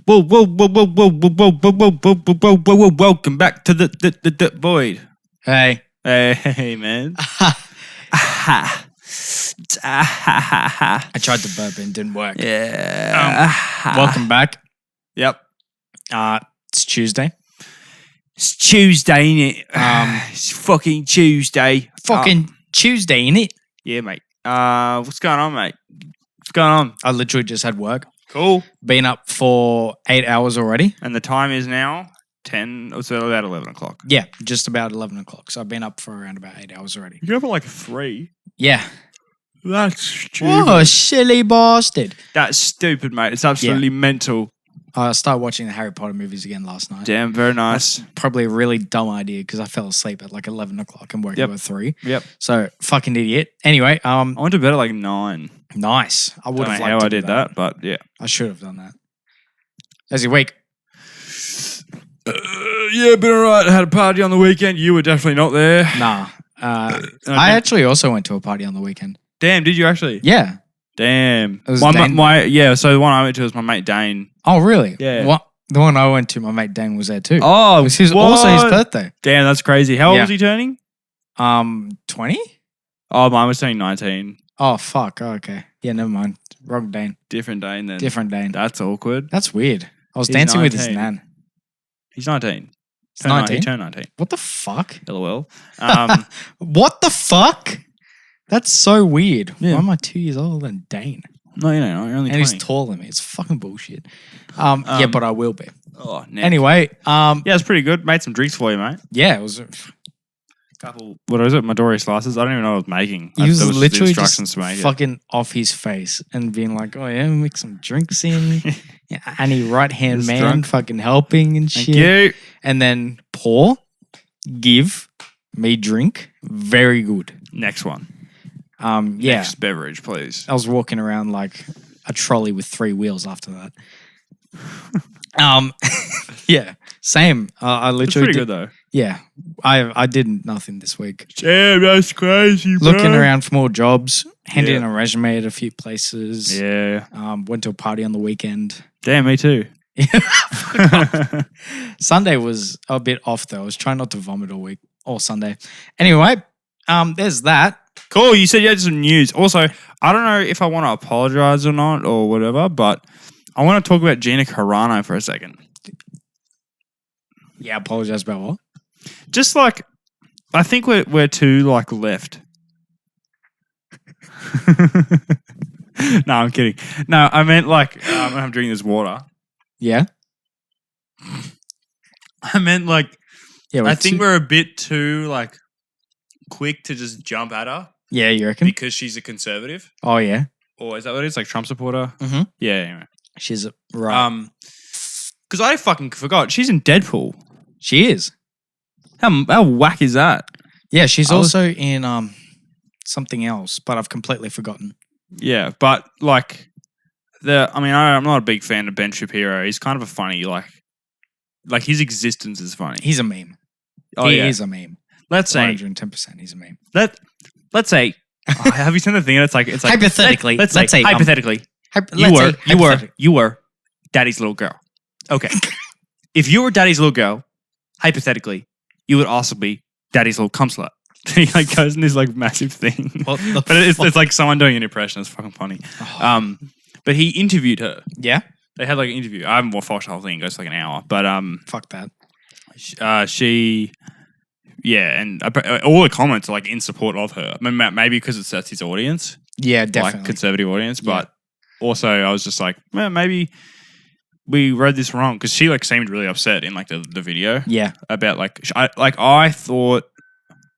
Whoa, whoa, whoa, whoa, whoa, whoa, whoa, whoa, whoa, whoa, whoa, whoa, whoa, welcome back to the void. Hey. Hey, man. I tried to burp and it didn't work. Yeah. Welcome back. Yep. It's Tuesday. It's Tuesday, innit? It's fucking Tuesday. Tuesday, innit? Yeah, mate. What's going on, mate? What's going on? I literally just had work. Cool. Been up for 8 hours already. And the time is now 10, so about 11 o'clock. Yeah, just about 11 o'clock. So I've been up for around about 8 hours already. You get up at like 3. Yeah. That's stupid. Oh, silly bastard. That's stupid, mate. It's absolutely mental. I started watching the Harry Potter movies again last night. Damn, very nice. That's probably a really dumb idea because I fell asleep at like 11 o'clock and woke up at 3. Yep. So, fucking idiot. Anyway. I went to bed at like 9. Nice. I would have liked how to I do did that, but yeah. I should have done that. How's your week? Yeah, been alright. Had a party on the weekend. You were definitely not there. Nah. I actually also went to a party on the weekend. Damn, did you actually? Yeah. Damn. It was So the one I went to was my mate Dane. Oh, really? Yeah. What? The one I went to, my mate Dane was there too. Oh, it was also his birthday. Damn, that's crazy. How old was he turning? 20? Oh, mine was turning 19. Oh, fuck. Oh, okay. Yeah, never mind. Wrong Dane. Different Dane then. Different Dane. That's awkward. That's weird. I was He's dancing 19. with his nan. He's 19. He's 19? He turned 19. What the fuck? LOL. What the fuck? That's so weird. Yeah. Why am I 2 years older than Dane? No, you're not. You're only 20. And he's taller than me. It's fucking bullshit. Yeah, but I will be. Oh, next. Anyway. Yeah, it's pretty good. Made some drinks for you, mate. Yeah, it was... Couple, what is it? Midori slices? I don't even know what I was making. He was literally instructions just to make fucking off his face and being like, oh yeah, mix some drinks in. Yeah, any right-hand Just man drunk. fucking helping and shit. Thank you. And then pour, give, me drink. Very good. Next one. Yeah. Next beverage, please. I was walking around like a trolley with 3 wheels after that. Yeah, same. I It's literally pretty did, good though. Yeah, I did nothing this week. Damn, that's crazy, bro. Looking around for more jobs, handed Yeah. in a resume at a few places. Yeah. Went to a party on the weekend. Damn, me too. Sunday was a bit off though. I was trying not to vomit all Sunday. Anyway, there's that. Cool. You said you had some news. Also, I don't know if I want to apologize or not or whatever, but I want to talk about Gina Carano for a second. Yeah, apologize about what? Just like, I think we're too like left. No, I'm kidding. No, I meant like I'm drinking this water. Yeah. I meant like Yeah. I think we're a bit too like quick to just jump at her Yeah, you reckon? because she's a conservative, Oh yeah. or is that what it is? Like Trump supporter? Mm-hmm. Yeah. Anyway. She's right. Because I fucking forgot she's in Deadpool. She is. How whack is that? Yeah, she's also in something else, but I've completely forgotten. Yeah, but like I'm not a big fan of Ben Shapiro. He's kind of a funny like his existence is funny. He's a meme. Oh, He yeah. is a meme. Let's say 110% he's a meme. let's say have you seen the thing? It's like Hypothetically. Let's say hypothetically you were daddy's little girl. Okay. If you were daddy's little girl, hypothetically, you would also be daddy's little cum slut. He like goes in this like massive thing. What the But it's like someone doing an impression. It's fucking funny. Oh. But he interviewed her. Yeah? They had like an interview. I haven't watched the whole thing. It goes like an hour. But Fuck that. she, yeah, and all the comments are like in support of her. I mean, maybe because that's his audience, Yeah, definitely. like conservative audience. But also, I was just like, well, maybe we read this wrong because she like seemed really upset in like the video. Yeah. About like I thought.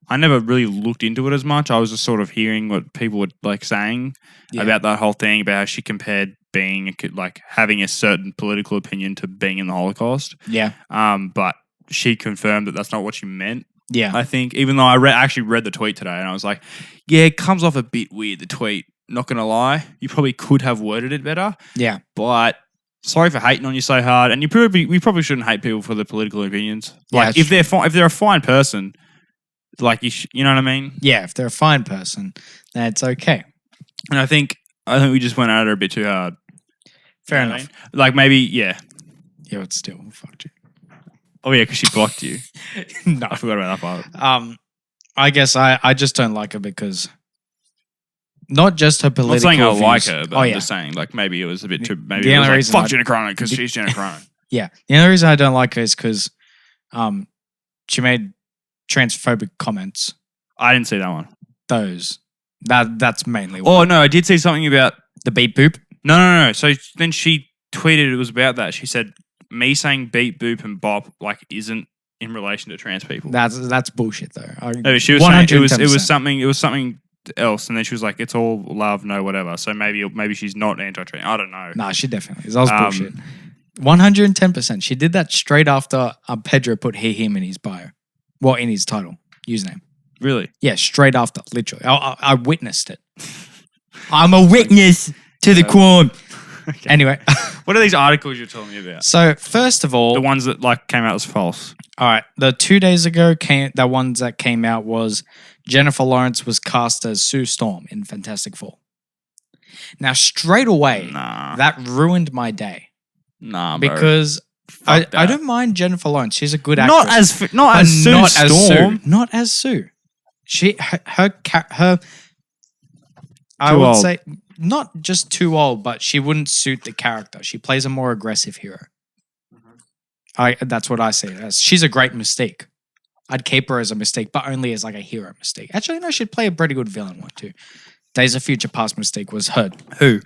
I never really looked into it as much. I was just sort of hearing what people were like saying about that whole thing, about how she compared being like having a certain political opinion to being in the Holocaust. Yeah. But she confirmed that that's not what she meant. Yeah. I think, even though I actually read the tweet today and I was like, yeah, it comes off a bit weird, the tweet. Not going to lie. You probably could have worded it better. Yeah. But sorry for hating on you so hard. And we probably shouldn't hate people for their political opinions. Yeah, Like if they're a fine person, like you know what I mean? Yeah, if they're a fine person, then it's okay. And I think we just went at her a bit too hard. Fair You know enough. what I mean? Like maybe, yeah. Yeah, but still, fuck you. Oh yeah, because she blocked you. No. I forgot about that part. I guess I just don't like her because not just her I'm political not saying I views. like her, but I'm yeah. just saying like maybe it was a bit too. Maybe The it was only like reason fuck I- Jenna Cronin because she's Jenna Cronin. Yeah. The only reason I don't like her is because she made transphobic comments. I didn't see that one. That's mainly Oh no, I did see something about. the beep boop. No. So then she tweeted it was about that. She said me saying beep, boop, and bop like isn't in relation to trans people. That's bullshit though. No, but she was saying it was 110%. something else, and then she was like, "It's all love, no whatever." So maybe she's not anti-trans. I don't know. Nah, she definitely is. That was bullshit. 110%. She did that straight after Pedro put him in his bio. Well, in his title, username. Really? Yeah, straight after, literally. I witnessed it. I'm a witness to the crime. Okay. Anyway. What are these articles you're telling me about? So, first of all, The ones that like came out as false. all right, the 2 days ago, the ones that came out was Jennifer Lawrence was cast as Sue Storm in Fantastic Four. Now, straight away, Nah, that ruined my day bro. because Fuck I that. don't mind Jennifer Lawrence. She's a good actress. not as Sue not Storm. as Sue. Not as Sue. Her I Too would old. say not just too old, but she wouldn't suit the character. She plays a more aggressive hero. That's what I see it as. She's a great Mystique. I'd keep her as a Mystique, but only as like a hero Mystique. Actually, no, she'd play a pretty good villain one too. Days of Future Past Mystique was her Who?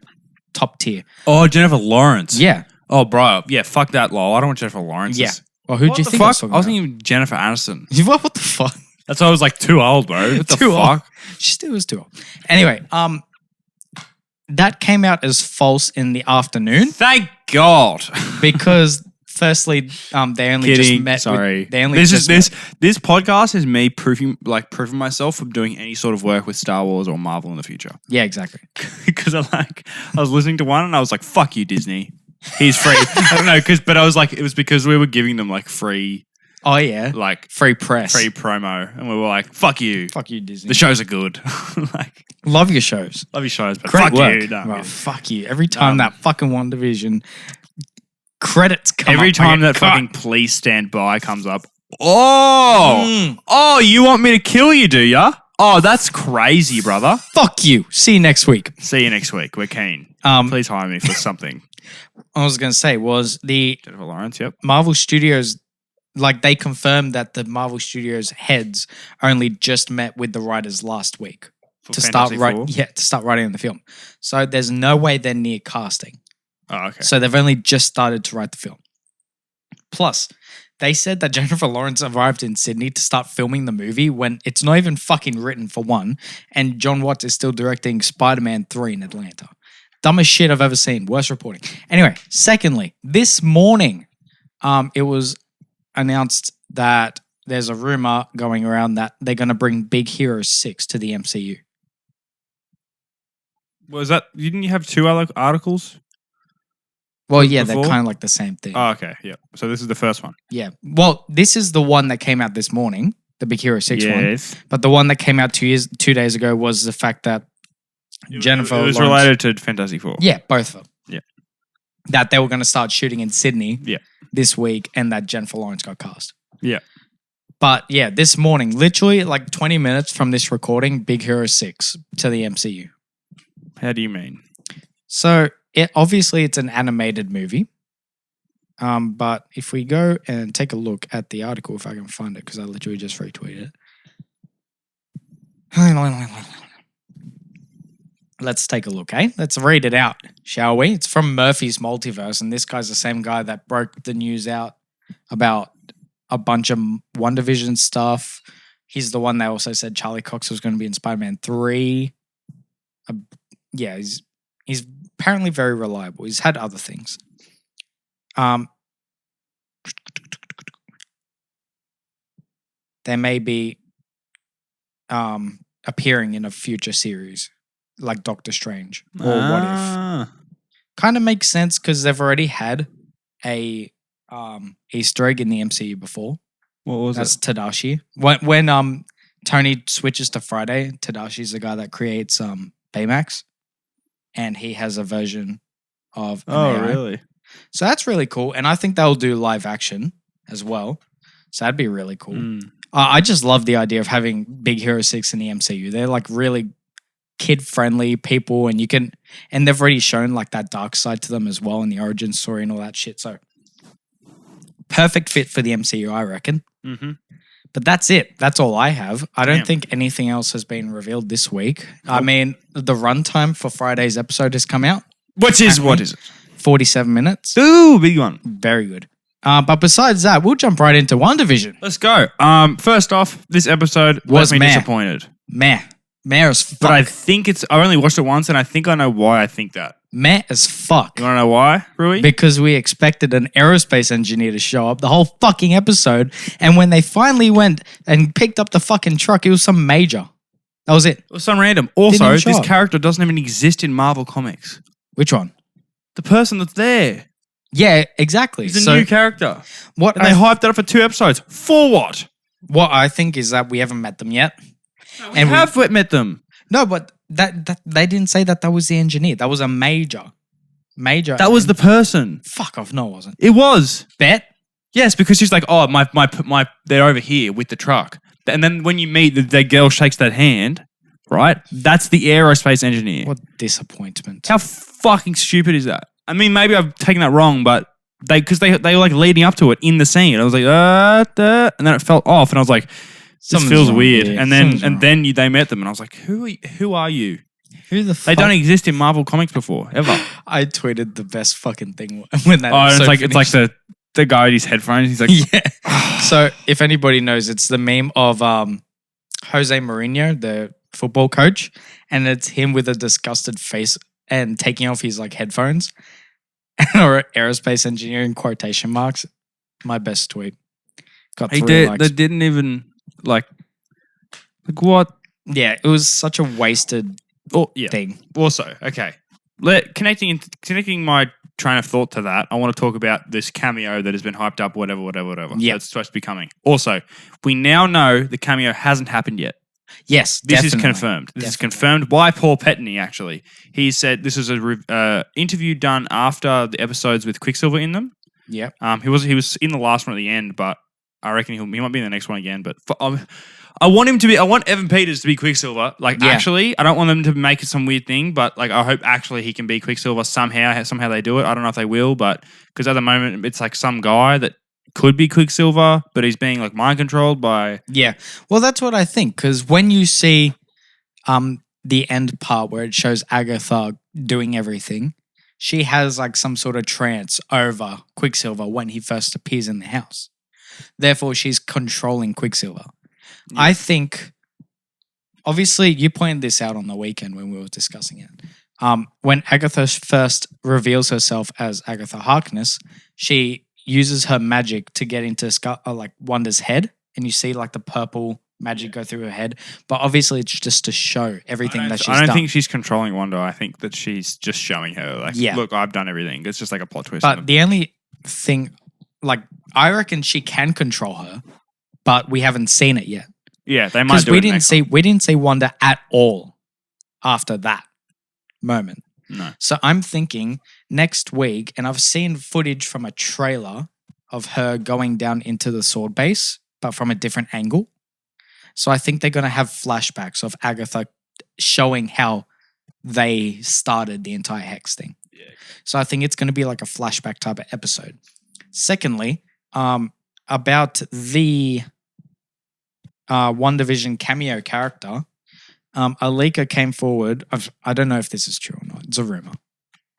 top tier. Oh, Jennifer Lawrence. Yeah. Oh, bro. Yeah, fuck that, lol. I don't want Jennifer Lawrence. Yeah. Well, who do you think? Fuck? I was thinking Jennifer Aniston. What the fuck? That's why I was like too old, bro. What the Too old. fuck? She still was too old. Anyway, that came out as false in the afternoon Thank God. because firstly, they only just Kidding. met. Sorry. They only this just is this podcast is me proving myself from doing any sort of work with Star Wars or Marvel in the future. Yeah, exactly. Because I was listening to one and I was like, "Fuck you, Disney. He's free." I don't know, but I was like, it was because we were giving them like free, Oh yeah, like free press. free promo, and we were like, "Fuck you. Fuck you, Disney. The shows are good. like, Love your shows. love your shows, but Great fuck work. you." No, Well, fuck you. Every time Um, that fucking WandaVision credits come Every up, I time get that cut. fucking "Please Stand By" comes up, oh, you want me to kill you, do ya? Oh, that's crazy, brother. Fuck you. See you next week. See you next week. We're keen. Please hire me for something. I was gonna say was the Jennifer Lawrence. Yep. Marvel Studios, like they confirmed that the Marvel Studios heads only just met with the writers last week For to Fantastic Four? start writing the film. So there's no way they're near casting. Oh, okay. So they've only just started to write the film. Plus, they said that Jennifer Lawrence arrived in Sydney to start filming the movie when it's not even fucking written for one, and John Watts is still directing Spider-Man 3 in Atlanta. Dumbest shit I've ever seen. Worst reporting. Anyway, secondly, this morning, it was announced that there's a rumor going around that they're going to bring Big Hero 6 to the MCU. Was that? Didn't you have two other articles? Well, yeah, they're Before? kind of like the same thing. Oh, okay. Yeah. So this is the first one. Yeah. Well, this is the one that came out this morning, the Big Hero 6 one. Yes. But the one that came out 2 days ago was the fact that Jennifer It was Lawrence- related to Fantastic Four. Yeah, both of them. Yeah. That they were going to start shooting in Sydney Yeah. this week and that Jennifer Lawrence got cast. Yeah. But yeah, this morning, literally like 20 minutes from this recording, Big Hero 6 to the MCU. How do you mean? So obviously it's an animated movie. But if we go and take a look at the article, if I can find it, because I literally just retweeted it. Let's take a look, eh? Let's read it out, shall we? It's from Murphy's Multiverse, and this guy's the same guy that broke the news out about a bunch of WandaVision stuff. He's the one that also said Charlie Cox was going to be in Spider-Man 3. Yeah, he's apparently very reliable. He's had other things. They may be appearing in a future series like Doctor Strange or What If. Kind of makes sense because they've already had a Easter egg in the MCU before. What was That's Tadashi. When Tony switches to Friday, Tadashi's the guy that creates Baymax, and he has a version of an Oh, AI. really? So that's really cool. And I think they'll do live action as well. So that'd be really cool. I just love the idea of having Big Hero 6 in the MCU. They're like really kid-friendly people, and they've already shown like that dark side to them as well in the origin story and all that shit. So perfect fit for the MCU, I reckon. Mm-hmm. But that's it. That's all I have. I don't think anything else has been revealed this week. Nope. I mean, the runtime for Friday's episode has come out. What is it? 47 minutes. Ooh, big one. Very good. But besides that, we'll jump right into WandaVision. Let's go. First off, this episode was disappointed. Meh as fuck. But I only watched it once, and I think I know why I think that. Meh as fuck. You want to know why, Rui? Because we expected an aerospace engineer to show up the whole fucking episode, and when they finally went and picked up the fucking truck, it was some major. That was it. It was some random. Also, this character doesn't even exist in Marvel Comics. Which one? The person that's there. Yeah, exactly. He's a new character. What? And they hyped it up for 2 episodes. For what? What I think is that we haven't met them yet. No, we have met them. No, but that they didn't say that was the engineer. That was a major. That was the person. Fuck off. No, it wasn't. It was. Bet? Yes, because she's like, oh, my, they're over here with the truck. And then when you meet, the girl shakes that hand, right? That's the aerospace engineer. What disappointment. How fucking stupid is that? I mean, maybe I've taken that wrong, but they were like leading up to it in the scene. I was like, and then it fell off, and I was like, this feels weird. Here. And then they met them, and I was like, who are you? Who the fuck? They don't exist in Marvel Comics before, ever. I tweeted the best fucking thing when that. Oh, it's like the guy with his headphones. He's like, yeah. So if anybody knows, it's the meme of Jose Mourinho, the football coach, and it's him with a disgusted face and taking off his like headphones. Or aerospace engineering quotation marks. My best tweet. Got 3 likes. They didn't even like what? Yeah, it was such a wasted thing. Also, okay. Connecting my train of thought to that, I want to talk about this cameo that has been hyped up, whatever. Yeah. That's supposed to be coming. Also, we now know the cameo hasn't happened yet. Yes, this is confirmed. This is confirmed by Paul Bettany, actually. He said this is a interview done after the episodes with Quicksilver in them. Yeah. He was in the last one at the end, but I reckon he might be in the next one again. But I want Evan Peters to be Quicksilver. Actually, I don't want them to make it some weird thing, but like I hope actually he can be Quicksilver somehow. Somehow they do it. I don't know if they will, but because at the moment it's like some guy that could be Quicksilver, but he's being like mind controlled by. Yeah, well, that's what I think. Because when you see the end part where it shows Agatha doing everything, she has like some sort of trance over Quicksilver when he first appears in the house. Therefore, she's controlling Quicksilver. Yeah. I think, obviously, you pointed this out on the weekend when we were discussing it. When Agatha first reveals herself as Agatha Harkness, she uses her magic to get into like Wanda's head, and you see like the purple magic go through her head. But obviously, it's just to show everything that she's done. I don't think she's controlling Wanda. I think that she's just showing her, like, look, I've done everything. It's just like a plot twist. But the only thing, like, I reckon she can control her, but we haven't seen it yet. Yeah, they might do it next time. We didn't see Wanda at all after that moment. No. So I'm thinking next week, and I've seen footage from a trailer of her going down into the sword base, but from a different angle. So I think they're going to have flashbacks of Agatha showing how they started the entire Hex thing. Yeah. So I think it's going to be like a flashback type of episode. Secondly, about the WandaVision cameo character, Alika came forward. I don't know if this is true or not. It's a rumor.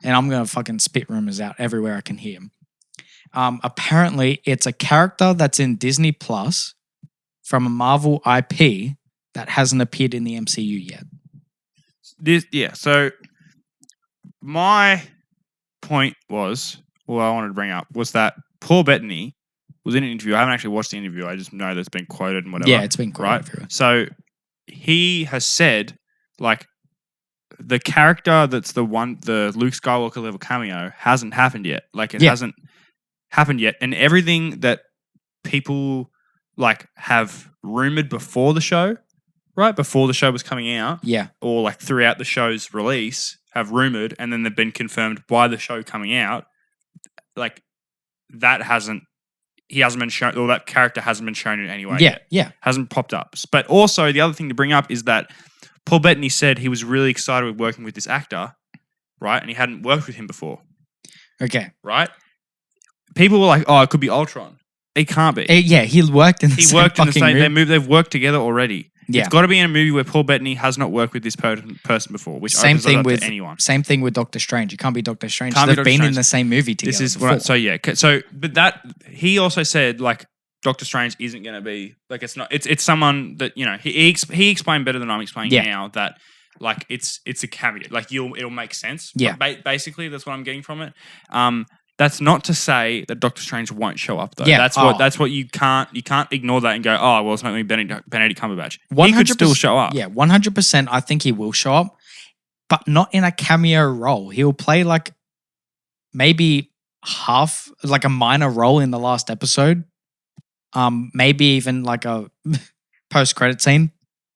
And I'm going to fucking spit rumors out everywhere I can hear them. Apparently, it's a character that's in Disney Plus from a Marvel IP that hasn't appeared in the MCU yet. So my point was, I wanted to bring up, was that Paul Bettany was in an interview. I haven't actually watched the interview. I just know that it's been quoted and whatever. Yeah, it's been quoted everywhere. So he has said, like, the character that's the Luke Skywalker level cameo hasn't happened yet. Like, it hasn't happened yet. And everything that people, like, have rumored before the show, right? Before the show was coming out. Yeah. Or, like, throughout the show's release, have rumored, and then they've been confirmed by the show coming out, like that he hasn't been shown, or that character hasn't been shown in any way. Yeah. Hasn't popped up. But also, the other thing to bring up is that Paul Bettany said he was really excited with working with this actor, right? And he hadn't worked with him before. Okay. Right? People were like, oh, it could be Ultron. It can't be. He worked in the same fucking movie. They've worked together already. Yeah. It's got to be in a movie where Paul Bettany has not worked with this person before, which opens it up to anyone. Same thing with Doctor Strange. It can't be Doctor Strange. Can't be They've Doctor been Strange. in the same movie together. This is before. but that he also said like Doctor Strange isn't going to be like it's not. It's someone that he explained better than I'm explaining now that like it's a cameo. Like it'll make sense. Yeah. Basically, that's what I'm getting from it. That's not to say that Doctor Strange won't show up though. Yeah. That's what you can't ignore that and go, oh well, it's not going to be Benedict Cumberbatch. He could still show up. Yeah, 100%. I think he will show up, but not in a cameo role. He'll play like maybe half, like a minor role in the last episode. Maybe even like a post-credit scene.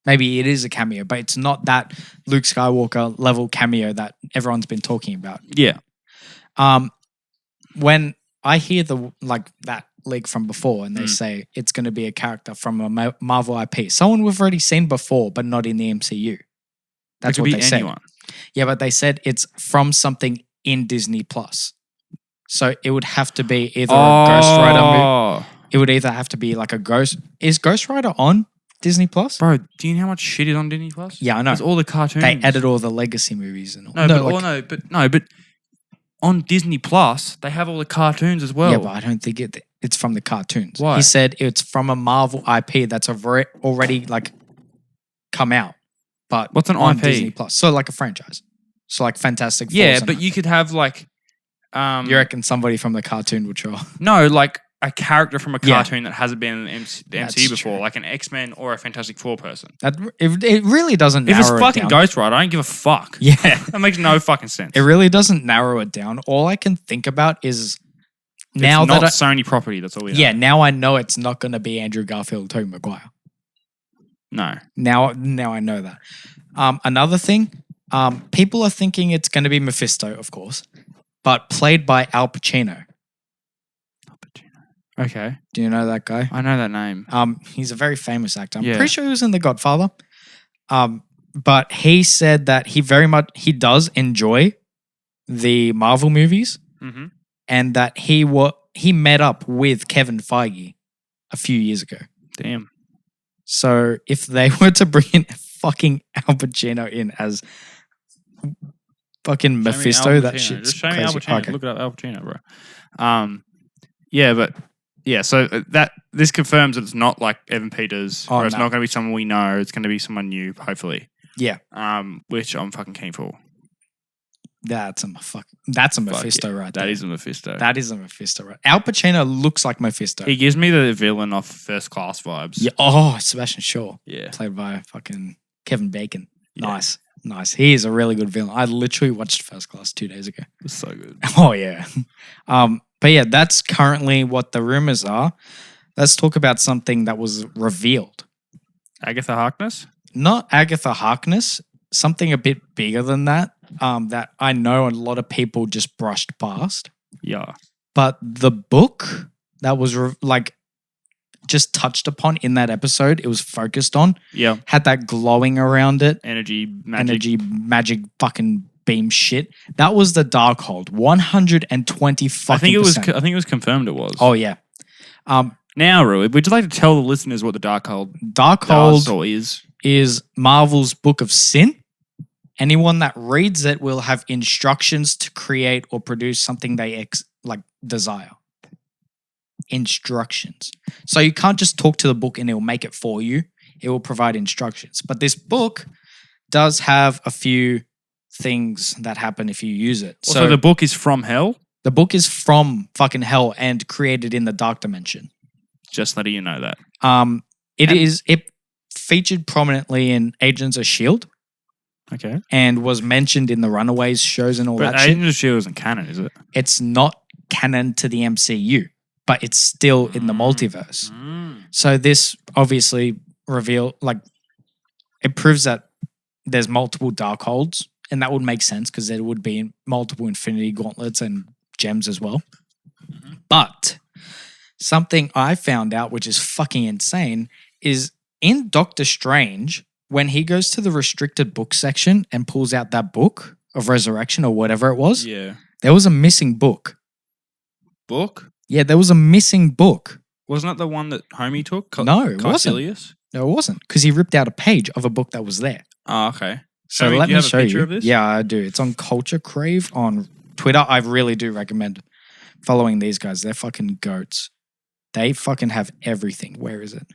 Maybe it is a cameo, but it's not that Luke Skywalker level cameo that everyone's been talking about. Yeah. When I hear that leak from before and they say it's going to be a character from a Marvel IP, someone we've already seen before, but not in the MCU. That's what they said. Yeah, but they said it's from something in Disney Plus. So it would have to be either a Ghost Rider movie. It would either have to be like a Ghost. Is Ghost Rider on Disney Plus? Bro, do you know how much shit is on Disney Plus? Yeah, I know. It's all the cartoons. They added all the legacy movies and all. But on Disney Plus, they have all the cartoons as well. Yeah, but I don't think it's from the cartoons. Why? He said it's from a Marvel IP that's already like come out. But what's an on IP? Disney Plus. So like a franchise. So like Fantastic Four. Yeah, but you could have like you reckon somebody from the cartoon would show up? No, like a character from a cartoon that hasn't been in the MCU before, true. like an X-Men or a Fantastic Four person. It really doesn't narrow it down. If it's fucking Ghost Rider, I don't give a fuck. Yeah. That makes no fucking sense. It really doesn't narrow it down. All I can think about is now it's not that Sony property, that's all we know. Yeah, now I know it's not going to be Andrew Garfield, Tobey Maguire. No. Now I know that. Another thing, people are thinking it's going to be Mephisto, of course, but played by Al Pacino. Okay. Do you know that guy? I know that name. He's a very famous actor. I'm pretty sure he was in The Godfather. But he said that he does enjoy the Marvel movies, and that he met up with Kevin Feige a few years ago. Damn. So if they were to bring in fucking Al Pacino in as fucking Mephisto, that shit's just show me crazy. Al Pacino. Okay. Look it up, Al Pacino, bro. So that this confirms that it's not like Evan Peters, or it's not going to be someone we know. It's going to be someone new, hopefully. Yeah. Which I'm fucking keen for. That's a Mephisto right there. That is a Mephisto. That is a Mephisto right. Al Pacino looks like Mephisto. He gives me the villain off First Class vibes. Yeah. Oh, Sebastian Shaw. Yeah. Played by fucking Kevin Bacon. Yeah. Nice. He is a really good villain. I literally watched First Class 2 days ago. It's so good. Oh, yeah. But yeah, that's currently what the rumors are. Let's talk about something that was revealed. Agatha Harkness? Not Agatha Harkness. Something a bit bigger than that. That I know a lot of people just brushed past. Yeah. But the book that was just touched upon in that episode, it was focused on. Yeah. Had that glowing around it. Energy, magic fucking beam shit. That was the Darkhold. 120 fucking I think it was confirmed it was. Oh yeah. Now, Rui, would you like to tell the listeners what the Darkhold is Marvel's Book of Sin. Anyone that reads it will have instructions to create or produce something they desire. Instructions. So you can't just talk to the book and it will make it for you. It will provide instructions. But this book does have a few things that happen if you use it. So the book is from hell? The book is from fucking hell and created in the dark dimension. Just letting you know that. It featured prominently in Agents of S.H.I.E.L.D. Okay. And was mentioned in the Runaways shows and all that shit. Agents of S.H.I.E.L.D. isn't canon, is it? It's not canon to the MCU, but it's still in the multiverse. So this obviously it proves that there's multiple Darkholds, and that would make sense because there would be multiple Infinity Gauntlets and gems as well. But something I found out, which is fucking insane, is in Doctor Strange, when he goes to the restricted book section and pulls out that book of resurrection or whatever it was, Yeah. there was a missing book. Book? Yeah, there was a missing book. Wasn't that the one that Homie took? No, it wasn't. Caecilius? No, it wasn't, because he ripped out a page of a book that was there. Oh, okay. So Homie, let do you me have show a picture you. of this? Yeah, I do. It's on Culture Crave on Twitter. I really do recommend following these guys. They're fucking goats. They fucking have everything. Where is it?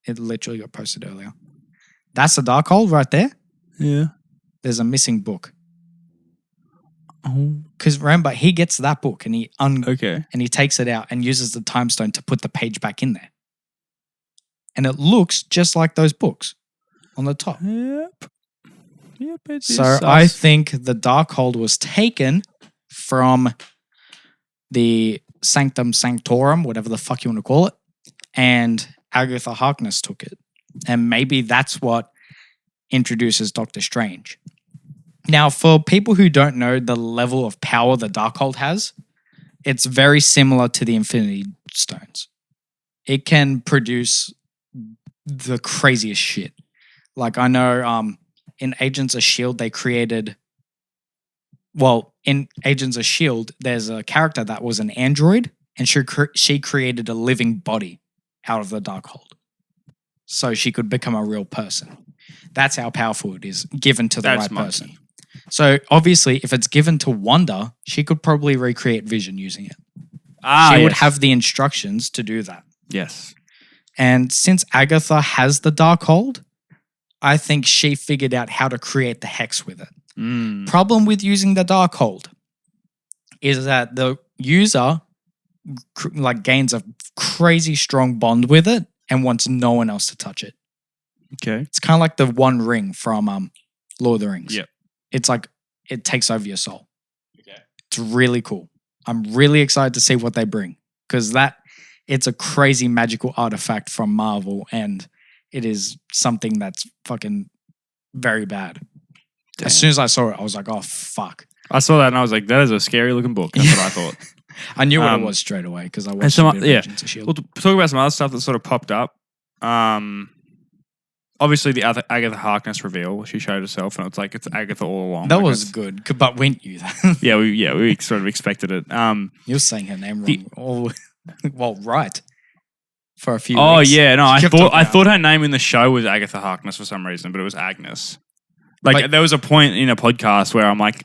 It literally got posted earlier. That's the Darkhold right there. Yeah. There's a missing book. Oh. Because remember, he gets that book and he Okay. and he takes it out and uses the time stone to put the page back in there. And it looks just like those books on the top. Yep. Yep. It is So sus. I think the Darkhold was taken from the Sanctum Sanctorum, whatever the fuck you want to call it, and Agatha Harkness took it. And maybe that's what introduces Doctor Strange. Now, for people who don't know the level of power the Darkhold has, it's very similar to the Infinity Stones. It can produce the craziest shit. Like, I know in Agents of S.H.I.E.L.D., they created... Well, in Agents of S.H.I.E.L.D., there's a character that was an android, and she created a living body out of the Darkhold. So she could become a real person. That's how powerful it is, given to the That's right monkey. person. So obviously, if it's given to Wanda, she could probably recreate Vision using it. She would have the instructions to do that. Yes. And since Agatha has the Darkhold, I think she figured out how to create the hex with it. Mm. Problem with using the Darkhold is that the user gains a crazy strong bond with it and wants no one else to touch it. Okay. It's kind of like the One Ring from Lord of the Rings. Yep. It's like it takes over your soul. Okay. It's really cool. I'm really excited to see what they bring because it's a crazy magical artifact from Marvel and it is something that's fucking very bad. Damn. As soon as I saw it, I was like, oh, fuck. I saw that and I was like, that is a scary looking book. That's what I thought. I knew what it was straight away because I watched some- a bit of yeah. Agents of S.H.I.E.L.D. We'll talk about some other stuff that sort of popped up. Obviously, the other Agatha Harkness reveal. She showed herself, and it's like it's Agatha all along. That like was it's- good, but weren't you? Yeah, we sort of expected it. You're saying her name wrong. Well, right. For a few Oh weeks. yeah, no, She I kept talking thought her name in the show was Agatha Harkness for some reason, but it was Agnes. Like- There was a point in a podcast where I'm like,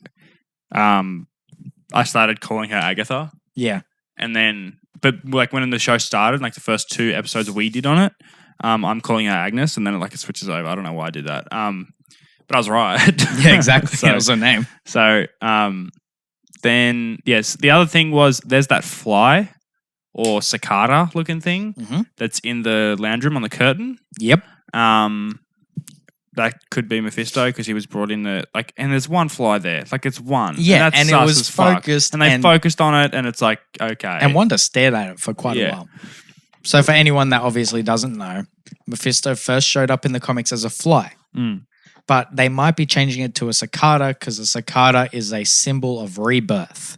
I started calling her Agatha, Yeah. and then, but like when the show started, like the first 2 episodes we did on it, I'm calling her Agnes, and then it switches over. I don't know why I did that. But I was right. Yeah, exactly. So- That was her name. So, then yes, the other thing was there's that fly or cicada looking thing Mhm. that's in the lounge room on the curtain. Yep. That could be Mephisto because he was brought in and there's one fly there. It's one. Yeah, that's and it sus was as fuck. focused and they and- focused on it, and it's like, okay. And Wanda stared at it for quite a Yeah. while. So for anyone that obviously doesn't know, Mephisto first showed up in the comics as a fly. Mm. But they might be changing it to a cicada because a cicada is a symbol of rebirth.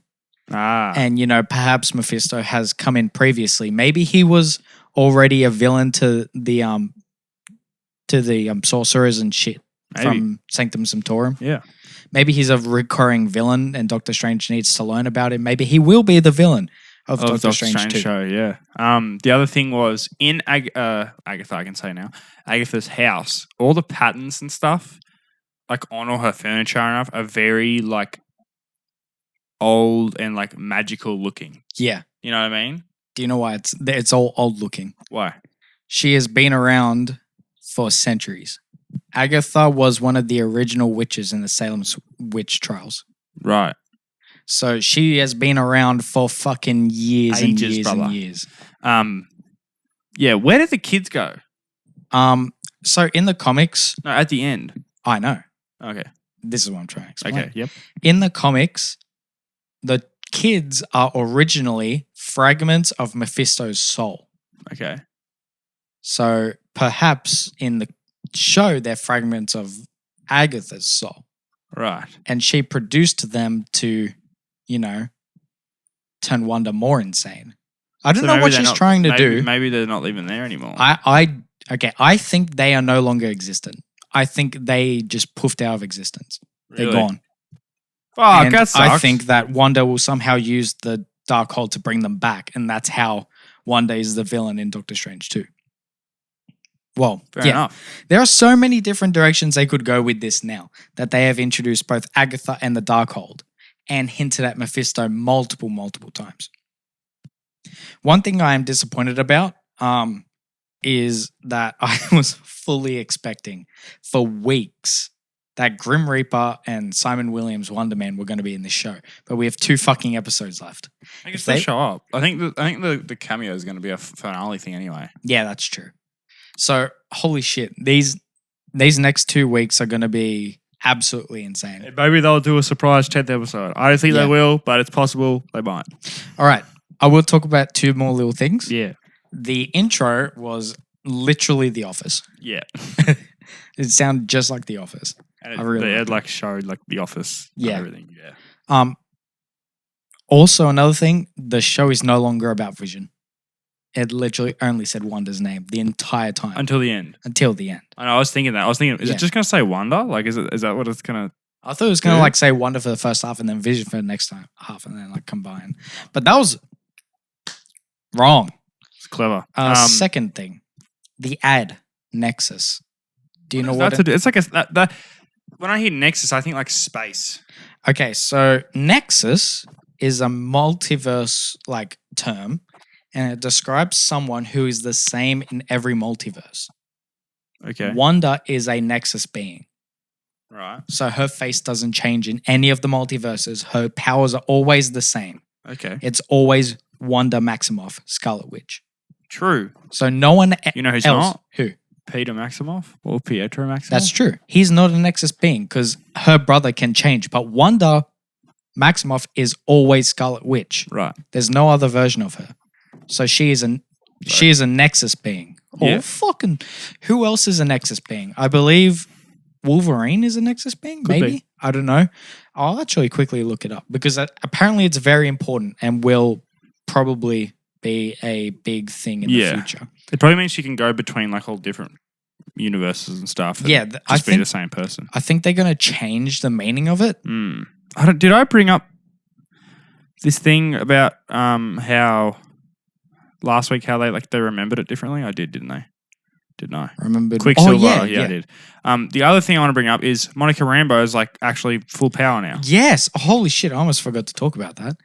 And, perhaps Mephisto has come in previously. Maybe he was already a villain to the sorcerers and shit from Sanctum Sanctorum. Yeah. Maybe he's a recurring villain and Doctor Strange needs to learn about him. Maybe he will be the villain of Doctor Strange 2. show, yeah. The other thing was in Agatha, I can say now, Agatha's house, all the patterns and stuff, on all her furniture and stuff, are very old and magical looking. Yeah. You know what I mean? Do you know why it's all old looking? Why? She has been around for centuries. Agatha was one of the original witches in the Salem witch trials. Right. So she has been around for fucking years and Ages, years brother. and years. Yeah. Where did the kids go? So in the comics, No, at the end. I know. Okay. This is what I'm trying to explain. Okay. Yep. In the comics, the kids are originally fragments of Mephisto's soul. Okay. So perhaps in the show, they're fragments of Agatha's soul. Right. And she produced them to, turn Wanda more insane. I don't So know maybe what they're she's not- trying to maybe- do. Maybe they're not even there anymore. I think they are no longer existent. I think they just poofed out of existence. They're Really? gone. Fuck, And that sucks. I think that Wanda will somehow use the Darkhold to bring them back, and that's how Wanda is the villain in Doctor Strange 2. Well, Fair yeah. enough. There are so many different directions they could go with this now that they have introduced both Agatha and the Darkhold and hinted at Mephisto multiple times. One thing I am disappointed about is that I was fully expecting for weeks that Grim Reaper and Simon Williams Wonder Man were going to be in this show, but we have 2 fucking episodes left. I guess they'll show up. I think the cameo is going to be a finale thing anyway. Yeah, that's true. So, holy shit, these next 2 weeks are going to be absolutely insane. Maybe they'll do a surprise 10th episode. I don't think Yeah. they will, but it's possible they might. All right, I will talk about 2 more little things. Yeah. The intro was literally The Office. Yeah. It sounded just like The Office. And I really they like had it. like showed like The Office and Yeah. everything. Yeah. Also, another thing, the show is no longer about Vision. It literally only said Wanda's name the entire time Until the end. until the end. I know, I was thinking that. I was thinking, is Yeah. it just going to say Wanda? Like, is that what it's going to... I thought it was going to Yeah. like say Wanda for the first half and then Vision for the next half and then like combine. But that was wrong. It's clever. Second thing, the ad Nexus. Do you know what? It's like that. When I hear Nexus, I think like space. Okay, so Nexus is a multiverse like term, and it describes someone who is the same in every multiverse. Okay. Wanda is a Nexus being. Right. So her face doesn't change in any of the multiverses. Her powers are always the same. Okay. It's always Wanda Maximoff, Scarlet Witch. True. So no one You know who's else. not? Who? Peter Maximoff or Pietro Maximoff? That's true. He's not a Nexus being because her brother can change. But Wanda Maximoff is always Scarlet Witch. Right. There's no other version of her. So she is a Nexus being. Yeah. Or fucking who else is a Nexus being? I believe Wolverine is a Nexus being, Could maybe. be. I don't know. I'll actually quickly look it up because apparently it's very important and will probably be a big thing in the Yeah. future. It probably means she can go between like all different universes and stuff. And Yeah, I just be think the same person. I think they're going to change the meaning of it. Did I bring up this thing about how last week how they remembered it differently? I did, didn't they? Didn't I? Remember? Quicksilver. Oh, I did. The other thing I want to bring up is Monica Rambeau is like actually full power now. Yes. Holy shit! I almost forgot to talk about that.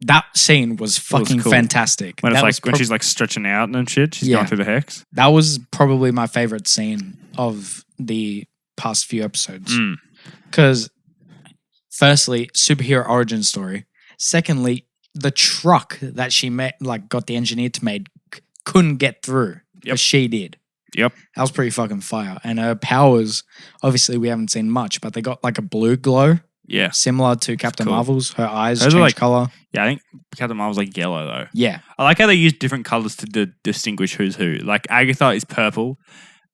That scene was fucking cool. fantastic. When it's That like was when she's like stretching out and shit, she's going through the hex. That was probably my favorite scene of the past few episodes. Because, firstly, superhero origin story. Secondly, the truck that she got the engineer to make couldn't get through, but she did. Yep. That was pretty fucking fire. And her powers, obviously, we haven't seen much, but they got like a blue glow. Yeah. Similar to Captain cool. Marvel's. Her eyes Those are change like- color. Yeah, I think Captain Marvel's like yellow though. Yeah. I like how they use different colors to distinguish who's who. Like Agatha is purple,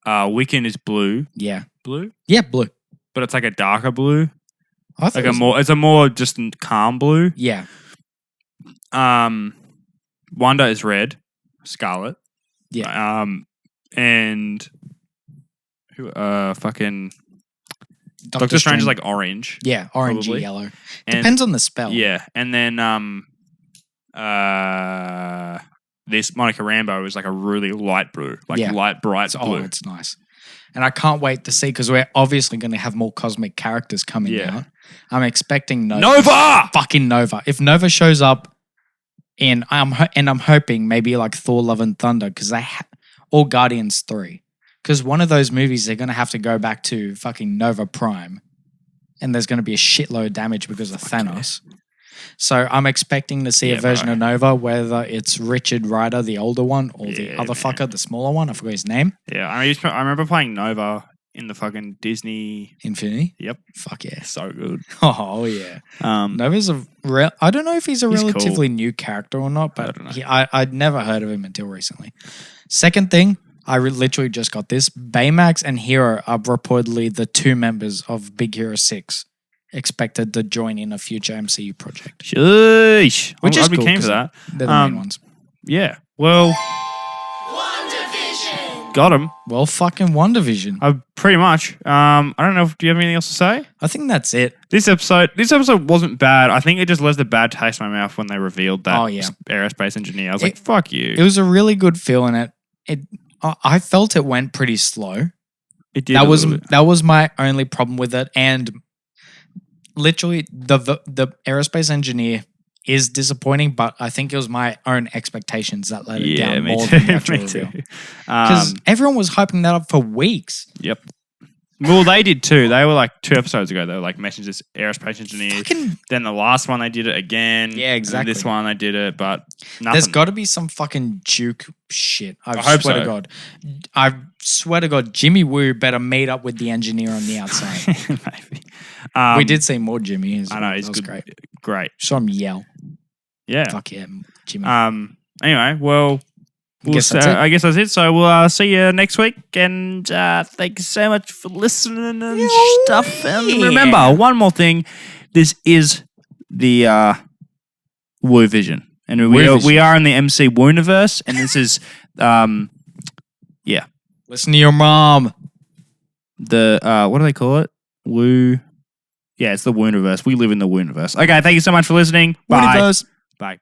Wiccan is blue. Yeah. Blue? Yeah, blue. But it's like a darker blue. I thought It's a more just calm blue. Yeah. Wanda is red, Scarlet. Yeah. And who fucking Doctor Strange is like orange. Yeah, orangey probably. yellow. And- Depends on the spell. Yeah. And then this Monica Rambeau is like a really light blue. Like Yeah. light bright blue. It's nice. And I can't wait to see because we're obviously going to have more cosmic characters coming out. I'm expecting Nova! Fucking Nova. If Nova shows up I'm hoping maybe like Thor Love and Thunder because or Guardians 3. Because one of those movies they're going to have to go back to fucking Nova Prime. And there's going to be a shitload of damage because of Thanos. So I'm expecting to see a version of Nova, whether it's Richard Rider, the older one, or the other fucker, the smaller one. I forgot his name. Yeah, I remember playing Nova in the fucking Disney. Infinity? Yep. Fuck yeah. So good. Oh, yeah. Nova's I don't know if he's He's relatively new character or not, I but don't know. I'd never heard of him until recently. Second thing, I literally just got this. Baymax and Hero are reportedly the 2 members of Big Hero 6 expected to join in a future MCU project. Sheesh. Which is I'd be cool, keen for 'cause that. They're the main ones. Yeah. Well, WandaVision. got him. Well, fucking WandaVision. Pretty much. I don't know. Do you have anything else to say? I think that's it. This episode wasn't bad. I think it just left a bad taste in my mouth when they revealed that aerospace engineer. I was like, fuck you. It was a really good feel in it. I felt it went pretty slow. It did. That was my only problem with it, and literally the aerospace engineer is disappointing, but I think it was my own expectations that let it down more than the actual reveal. Because everyone was hyping that up for weeks. Yep. Well, they did too. They were like 2 episodes ago. They were like mentioned this aerospace engineer. Then the last one they did it again. Yeah, exactly. And this one they did it, but nothing. There's got to be some fucking juke shit. I hope swear so. to God. I swear to God, Jimmy Woo better meet up with the engineer on the outside. Maybe. We did see more Jimmy. I know he's that was good. great. Great. Saw him yell. Yeah. Fuck yeah, Jimmy. Anyway, well. I guess that's it. So we'll see you next week. And thank you so much for listening and stuff. And remember, one more thing. This is the Woo Vision. And we are in the MC Wooniverse. And this is, Listen to your mom. The, what do they call it? Woo. Yeah, it's the Wooniverse. We live in the Wooniverse. Okay, thank you so much for listening. Bye. Wooniverse. Bye.